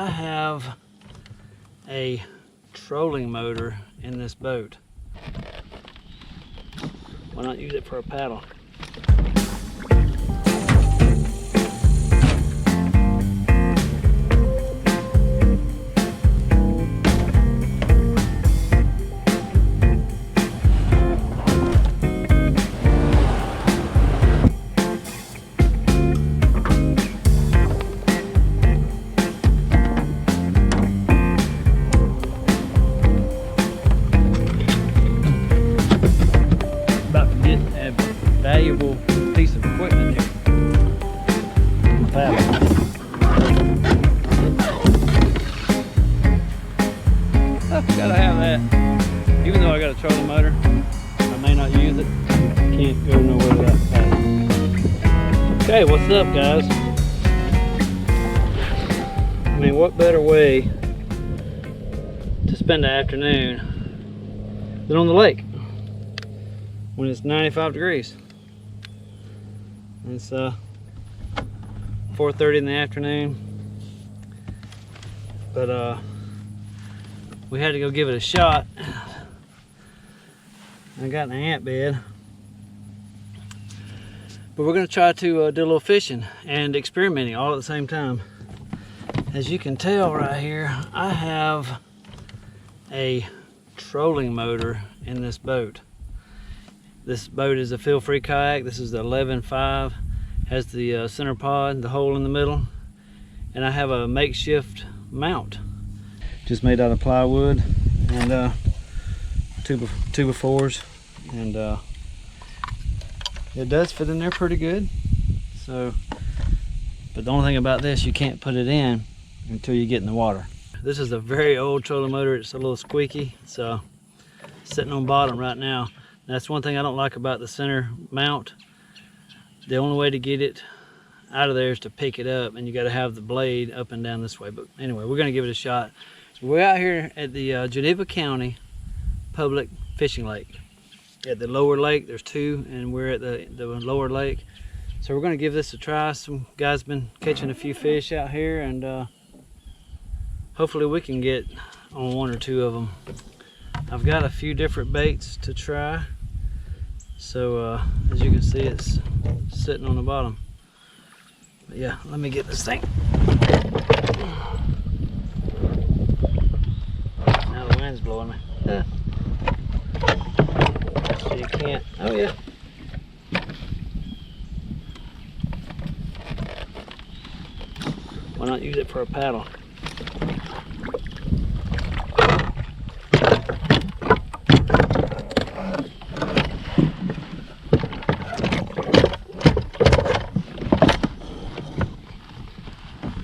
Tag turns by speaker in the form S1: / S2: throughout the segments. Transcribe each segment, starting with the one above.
S1: I have a trolling motor in this boat. Why not use it for a paddle? Valuable piece of equipment here. I've gotta have that. Even though I got a trolling motor, I may not use it. Can't go nowhere without the paddle. Okay, what's up, guys? I mean, what better way to spend the afternoon than on the lake when it's 95 degrees? It's 4:30 in the afternoon, but we had to go give it a shot. I got an ant bed, but we're going to try to do a little fishing and experimenting all at the same time. As you can tell right here, I have a trolling motor in this boat. This boat is a Feelfree Kayak. This is the 11.5. Has the center pod, the hole in the middle, and I have a makeshift mount, just made out of plywood and 2x4s, and it does fit in there pretty good. So, but the only thing about this, you can't put it in until you get in the water. This is a very old trolling motor. It's a little squeaky, so sitting on bottom right now. That's one thing I don't like about the center mount. The only way to get it out of there is to pick it up, and you got to have the blade up and down this way. But anyway, we're going to give it a shot. So we're out here at the Geneva County Public Fishing Lake. At the lower lake, there's two, and we're at the lower lake. So we're going to give this a try. Some guys been catching a few fish out here, and hopefully we can get on one or two of them. I've got a few different baits to try. So as you can see, it's sitting on the bottom. But yeah, let me get this thing. Now the wind's blowing me. So you can't, oh yeah. Why not use it for a paddle?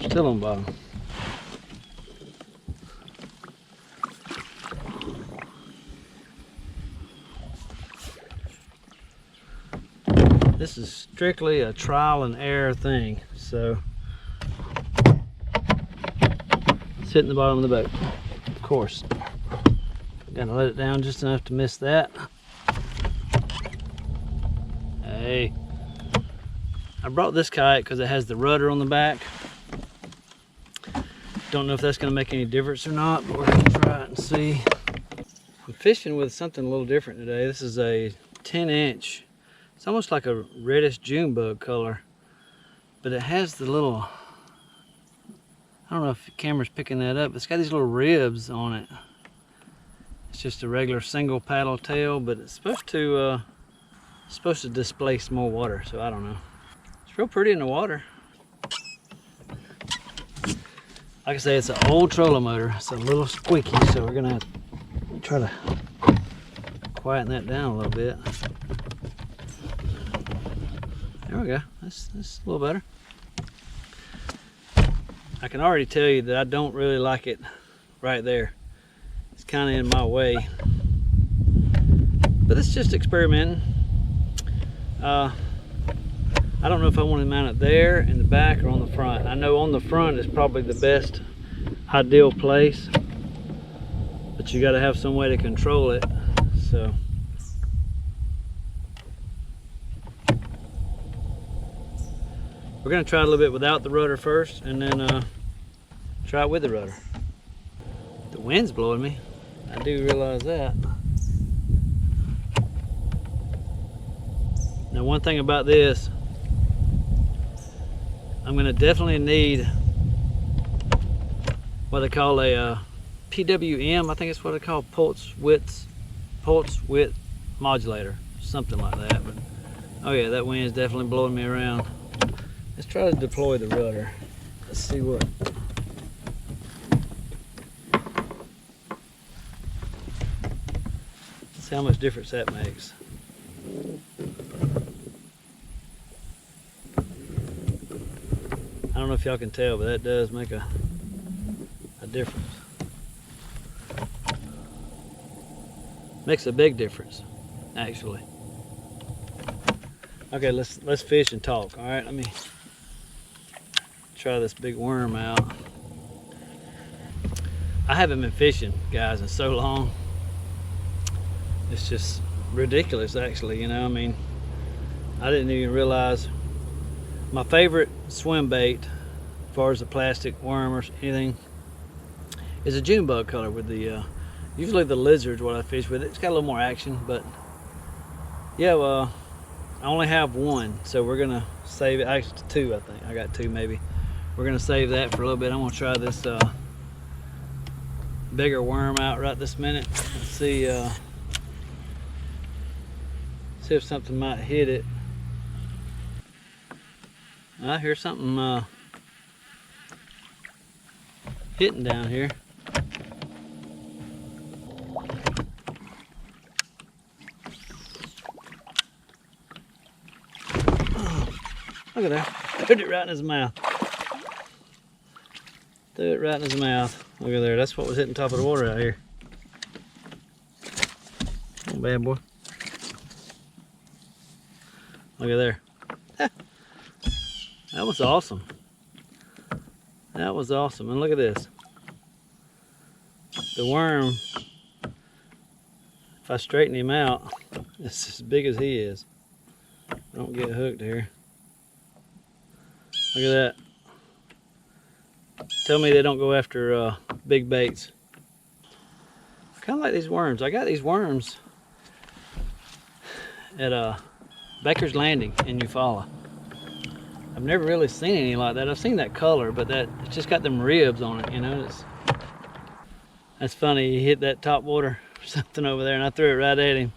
S1: Still on bottom. This is strictly a trial and error thing, so sit in the bottom of the boat, of course. Gotta let it down just enough to miss that. Hey, I brought this kayak because it has the rudder on the back. Don't know if that's going to make any difference or not, but we're going to try it and see. I'm fishing with something a little different today. This is a 10-inch. It's almost like a reddish June bug color, but it has the little, I don't know if the camera's picking that up. It's got these little ribs on it. It's just a regular single paddle tail, but it's supposed to displace more water, so I don't know. It's real pretty in the water. Like I say, it's an old trolling motor. It's a little squeaky, so we're gonna have to try to quieten that down a little bit. There we go. That's a little better. I can already tell you that I don't really like it right there. It's kind of in my way. But it's just experimenting. I don't know if I want to mount it there in the back or on the front. I know on the front is probably the best ideal place, but you got to have some way to control it. So we're going to try a little bit without the rudder first, and then Try it with the rudder. The wind's blowing me. I do realize that. Now one thing about this, I'm gonna definitely need what they call a PWM, I think it's what they call pulse width modulator, something like that. But oh yeah, that wind is definitely blowing me around. Let's try to deploy the rudder. Let's see what. See how much difference that makes. I don't know if y'all can tell, but that does make a difference. Makes a big difference, actually. Okay, let's fish and talk. All right, let me try this big worm out. I haven't been fishing, guys, in so long. It's just ridiculous, actually, you know. I mean, I didn't even realize my favorite swim bait, as far as the plastic worm or anything, is a June bug color with the usually the lizard's what I fish with. It's got a little more action, but yeah, well, I only have one, so we're gonna save it. Actually, two, I think. I got two, maybe. We're gonna save that for a little bit. I'm gonna try this bigger worm out right this minute and see if something might hit it. I hear something hitting down here. Look at that. Put it right in his mouth. Threw it right in his mouth. Look at there. That's what was hitting top of the water out here. Oh, bad boy. Look at there. That was awesome. That was awesome. And look at this. The worm, if I straighten him out, it's as big as he is. Don't get hooked here. Look at that. Tell me they don't go after big baits. I kind of like these worms. I got these worms at Baker's Landing in Eufaula. I've never really seen any like that. I've seen that color, but it's just got them ribs on it, you know. That's funny. He hit that top water or something over there, and I threw it right at him.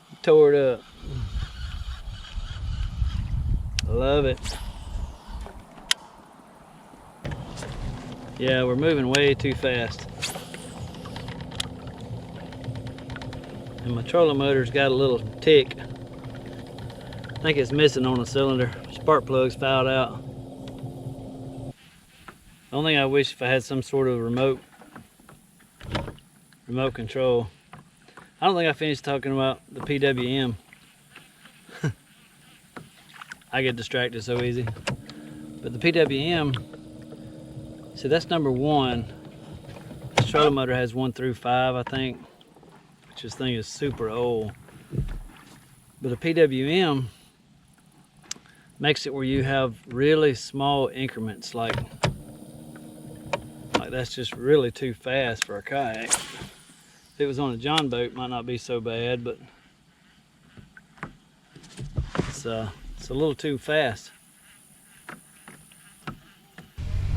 S1: He tore it up. Love it. Yeah, we're moving way too fast. And my trolling motor's got a little tick. I think it's missing on the cylinder. Spark plug's fouled out. The only thing I wish if I had some sort of remote control. I don't think I finished talking about the PWM. I get distracted so easy. But the PWM, see, that's number 1. This trolling motor has 1 through 5, I think, which this thing is super old. But the PWM makes it where you have really small increments, like that's just really too fast for a kayak. If it was on a John boat, it might not be so bad, but it's a little too fast.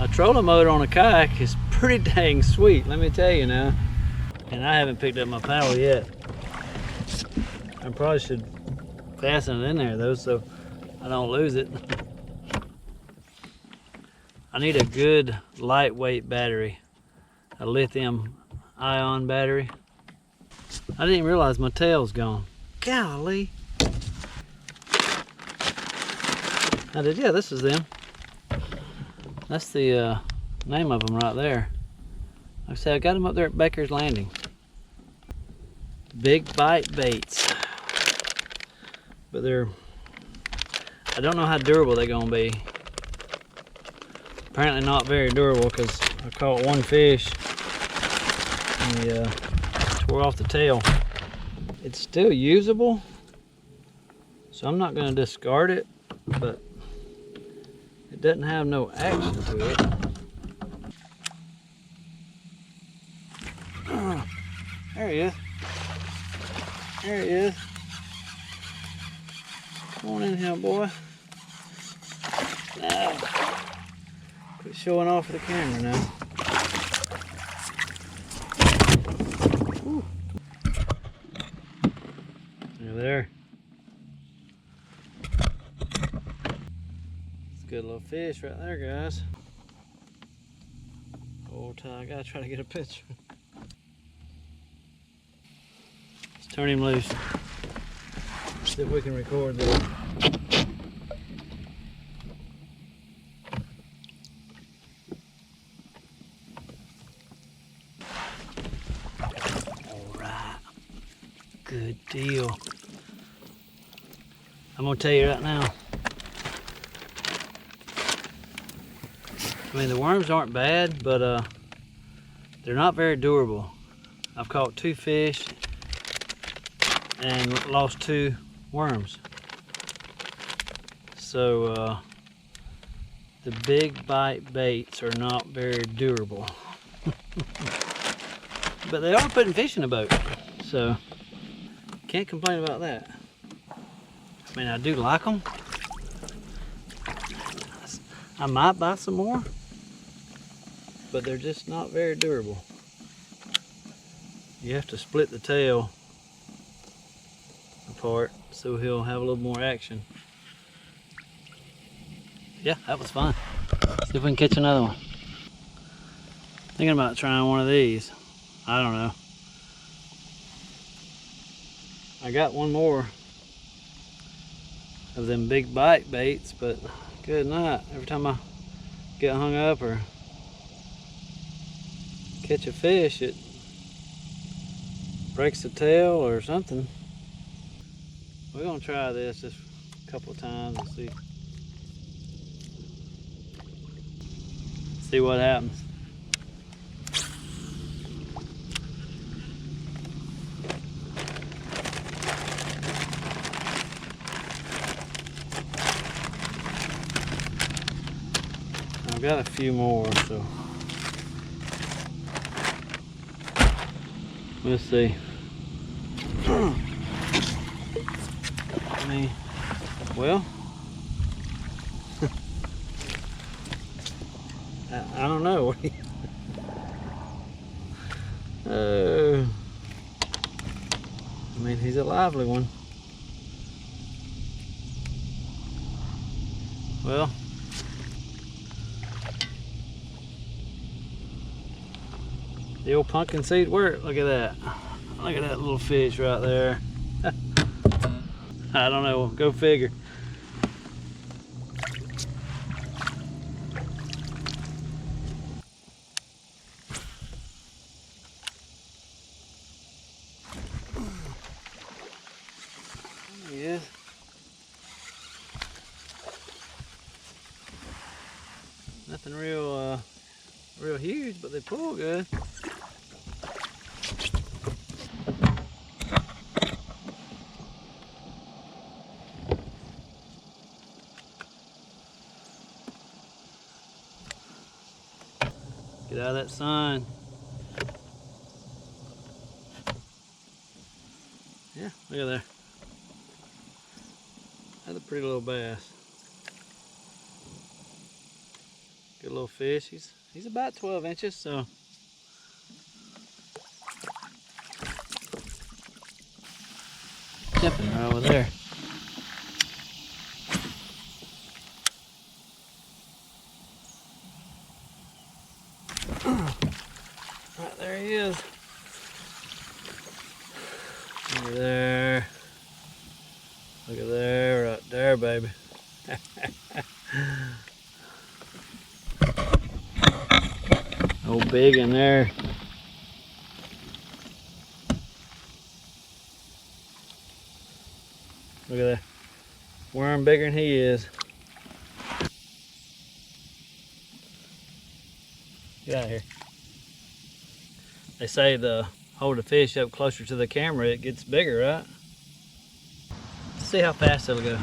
S1: A trolling motor on a kayak is pretty dang sweet, let me tell you now. And I haven't picked up my paddle yet. I probably should fasten it in there though, so I don't lose it. I need a good lightweight battery, a lithium ion battery. I didn't even realize my tail's gone. Golly. Yeah, this is them. That's the name of them right there. Like I said, I got them up there at Baker's Landing. Big bite baits. But I don't know how durable they're gonna be. Apparently not very durable, because I caught one fish and he tore off the tail. It's still usable, so I'm not gonna discard it, but it doesn't have no action to it. he is. There he is. Come on in here, boy. Now, quit showing off for the camera now. Woo. There, there. It's a good little fish right there, guys. Old time, I gotta try to get a picture. Let's turn him loose. See if we can record this. Alright. Good deal. I'm gonna tell you right now. I mean, the worms aren't bad, but they're not very durable. I've caught 2 fish and lost 2 worms. So the big bite baits are not very durable. But they are putting fish in the boat, so can't complain about that. I mean, I do like them. I might buy some more, but they're just not very durable. You have to split the tail apart so he'll have a little more action. Yeah, that was fun. See if we can catch another one. Thinking about trying one of these. I don't know. I got one more of them big bite baits, but good night. Every time I get hung up or catch a fish, it breaks the tail or something. We're gonna try this just a couple of times and see what happens. I've got a few more, so we'll see. I mean, well, I don't know. I mean, he's a lively one. Well, the old pumpkin seed worked. Look at that. Look at that little fish right there. I don't know. Go figure. Yeah. Nothing real huge, but they pull good. Get out of that sun. Yeah, look at there. That's a pretty little bass. Good little fish. He's about 12 inches, so jumping right over there. Right there he is. Look at there. Look at there, right there, baby. Oh, big in there. Look at that. Worm bigger than he is. Get out of here. They say to hold the fish up closer to the camera, it gets bigger, right? Let's see how fast it'll go.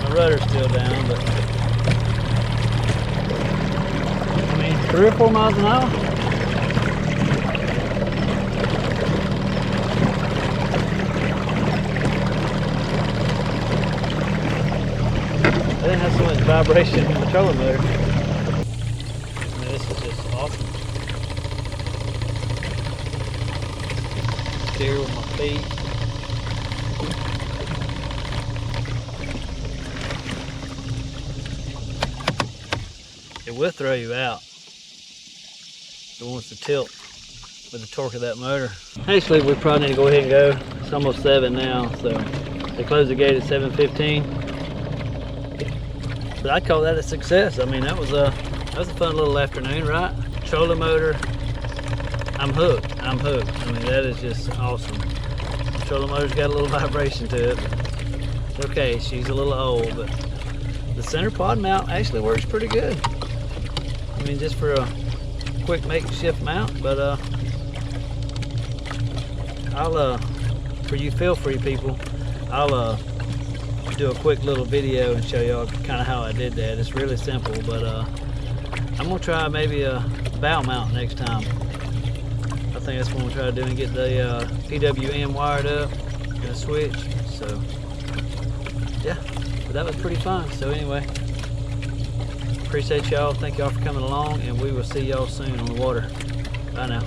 S1: My rudder's still down, but I mean, 3 or 4 miles an hour. vibration in the trolling motor. I mean, this is just awesome. Steer with my feet. It will throw you out. It wants to tilt with the torque of that motor. Actually, we probably need to go ahead and go. It's almost 7 now, so they close the gate at 7:15. But I'd call that a success. I mean, that was a fun little afternoon, right? Trolling motor. I'm hooked. I mean, that is just awesome. The trolling motor's got a little vibration to it. It's okay, she's a little old, but the center pod mount actually works pretty good. I mean, just for a quick makeshift mount, but I'll for you Feelfree people, I'll do a quick little video and show y'all kind of how I did that. It's really simple, but I'm gonna try maybe a bow mount next time. I think that's what we'll try to do, and get the PWM wired up and a switch. So yeah, but that was pretty fun. So anyway, appreciate y'all. Thank y'all for coming along, and we will see y'all soon on the water. Bye now.